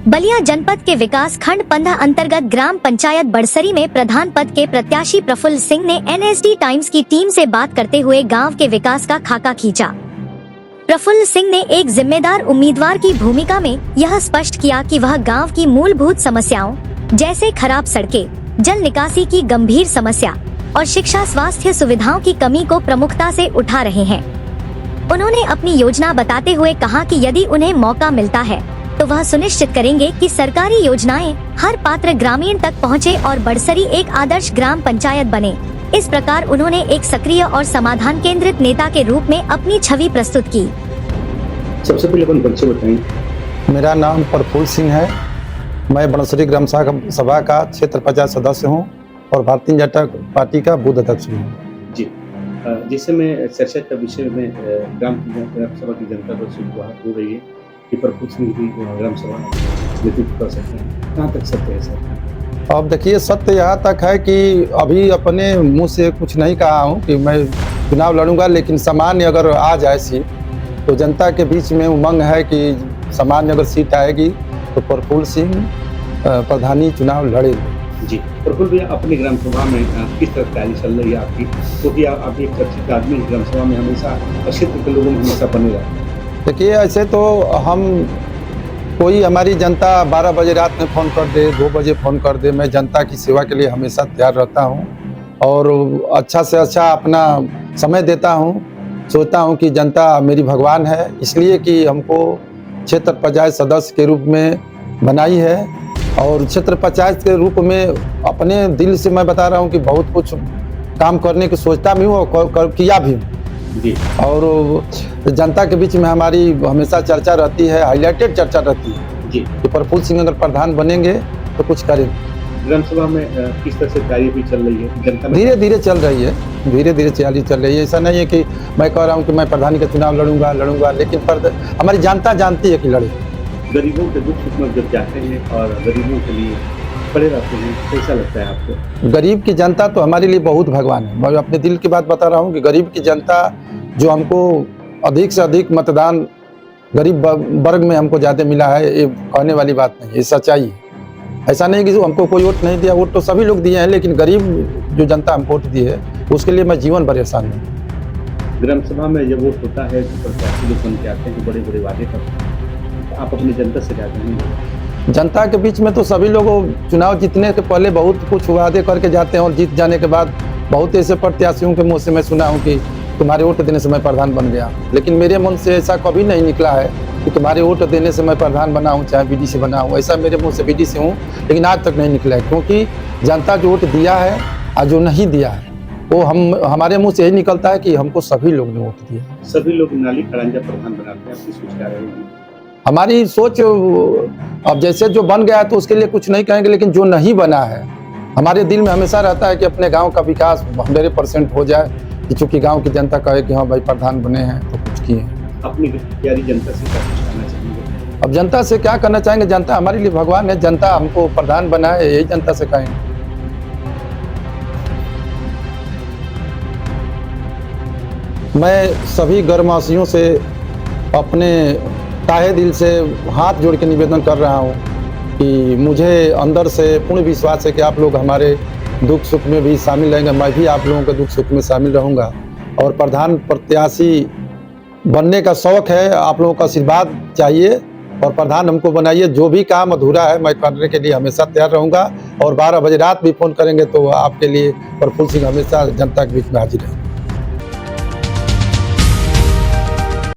बलिया जनपद के विकास खंड 15 अंतर्गत ग्राम पंचायत बड़सरी में प्रधान पद के प्रत्याशी प्रफुल्ल सिंह ने एनएसडी टाइम्स की टीम से बात करते हुए गांव के विकास का खाका खींचा। प्रफुल्ल सिंह ने एक जिम्मेदार उम्मीदवार की भूमिका में यह स्पष्ट किया कि वह गांव की मूलभूत समस्याओं जैसे खराब सड़कें, जल निकासी की गंभीर समस्या और शिक्षा स्वास्थ्य सुविधाओं की कमी को प्रमुखता से उठा रहे हैं। उन्होंने अपनी योजना बताते हुए कहा कि यदि उन्हें मौका मिलता है तो वह सुनिश्चित करेंगे कि सरकारी योजनाएं हर पात्र ग्रामीण तक पहुंचे और बड़सरी एक आदर्श ग्राम पंचायत बने। इस प्रकार उन्होंने एक सक्रिय और समाधान केंद्रित नेता के रूप में अपनी छवि प्रस्तुत की। सबसे पहले अपन परिचय बताएं। मेरा नाम प्रफुल्ल सिंह है। मैं बड़सरी ग्राम सभा का क्षेत्र पंचायत सदस्य हूं और भारतीय जनता पार्टी का बूथ अध्यक्ष हूं। जी, जिससे मैं चर्चा का विषय में ग्राम सभा की जनता को सुझाव हो रही है कि प्रफुल्ल सिंह भी ग्राम सभा नेतृत्व कर सकते हैं। कहाँ तक सत्य है सर? अब देखिए, सत्य यहाँ तक है कि अभी अपने मुंह से कुछ नहीं कहा हूँ कि मैं चुनाव लड़ूंगा, लेकिन सामान्य अगर आ जाए सीट तो जनता के बीच में उमंग है कि सामान्य अगर सीट आएगी तो प्रफुल्ल सिंह प्रधानी चुनाव लड़ेंगे। जी, प्रफुल्ल भैया अपनी ग्राम सभा में किस तरह तैयारी चल रही है आपकी? क्योंकि आप एक चर्चित आदमी ग्राम सभा में हमेशा क्षेत्र के लोगों में हमेशा बने रहते हैं। देखिए, ऐसे तो हम कोई हमारी जनता 12 बजे रात में फ़ोन कर दे, 2 बजे फ़ोन कर दे, मैं जनता की सेवा के लिए हमेशा तैयार रहता हूं और अच्छा से अच्छा अपना समय देता हूं। सोचता हूं कि जनता मेरी भगवान है, इसलिए कि हमको क्षेत्र पंचायत सदस्य के रूप में बनाई है और क्षेत्र पंचायत के रूप में अपने दिल से मैं बता रहा हूं कि बहुत कुछ काम करने की सोचता भी हूँ और किया भी हूँ। और जनता के बीच में हमारी हमेशा चर्चा रहती है, हाईलाइटेड चर्चा रहती है जी कि प्रफुल्ल सिंह अगर प्रधान बनेंगे तो कुछ करेंगे। ग्राम सभा में किस तरह से तैयारी भी चल रही है? जनता में धीरे धीरे चल रही है, धीरे धीरे तैयारी चल रही है। ऐसा नहीं है कि मैं कह रहा हूँ कि मैं प्रधानी का चुनाव लड़ूंगा, लेकिन हमारी जनता जानती है कि लड़े। गरीबों के दुख सुख में जब जाते हैं और गरीबों के लिए खड़े रहते हैं, कैसा लगता है आपको? गरीब की जनता तो हमारे लिए बहुत भगवान है। मैं अपने दिल की बात बता रहा हूँ कि गरीब की जनता जो हमको अधिक से अधिक मतदान गरीब वर्ग में हमको ज़्यादा मिला है, ये कहने वाली बात नहीं है, ये सच्चाई है। ऐसा नहीं कि हमको कोई वोट नहीं दिया, वोट तो सभी लोग दिए हैं, लेकिन गरीब जो जनता हमको वोट दी है उसके लिए मैं जीवन भर एहसान हूँ। ग्राम सभा में जब वोट होता है तो प्रत्याशी लोग बन के आते हैं, बड़े बड़े वादे करते हैं, आप अपनी जनता से क्या कहेंगे? जनता के बीच में तो सभी लोग चुनाव जीतने के पहले बहुत कुछ वादे करके जाते हैं और जीत जाने के बाद बहुत ऐसे प्रत्याशियों के मुँह से मैं सुना हूँ कि तुम्हारे वोट देने से मैं प्रधान बन गया, लेकिन मेरे मन से ऐसा कभी नहीं निकला है कि तुम्हारे वोट देने से मैं प्रधान बना हूँ, चाहे बीडीसी बना हूँ। ऐसा मेरे मुंह से बीडीसी हूँ, लेकिन आज तक नहीं निकला है, क्योंकि जनता जो वोट दिया है और जो नहीं दिया है वो हमारे मुंह से यही निकलता है कि हमको सभी लोग ने वोट दिया। सभी लोग नाली खड़ंजा प्रधान बनाते हैं, आपकी सोच क्या रहेगी? हमारी सोच अब जैसे जो बन गया है तो उसके लिए कुछ नहीं कहेंगे, लेकिन जो नहीं बना है हमारे दिल में हमेशा रहता है कि अपने गाँव का विकास 100% हो जाए, कि चूंकि गांव की जनता कहे कि हाँ भाई प्रधान बने हैं तो कुछ किए हैं। अपनी प्यारी जनता से क्या कुछ कहना चाहेंगे? अब जनता से क्या करना चाहेंगे? जनता हमारे लिए भगवान है, जनता हमको प्रधान बनाए, यही जनता से कहेंगे। मैं सभी ग्रामवासियों से अपने ताहे दिल से हाथ जोड़ के निवेदन कर रहा हूँ कि मुझे अंदर से पूर्ण विश्वास है कि आप लोग हमारे दुख सुख में भी शामिल रहेंगे, मैं भी आप लोगों के दुख सुख में शामिल रहूंगा और प्रधान प्रत्याशी बनने का शौक है। आप लोगों का आशीर्वाद चाहिए और प्रधान हमको बनाइए। जो भी काम अधूरा है मैं करने के लिए हमेशा तैयार रहूंगा और 12 बजे रात भी फ़ोन करेंगे तो आपके लिए प्रफुल्ल सिंह हमेशा जनता के बीच में हाजिर है।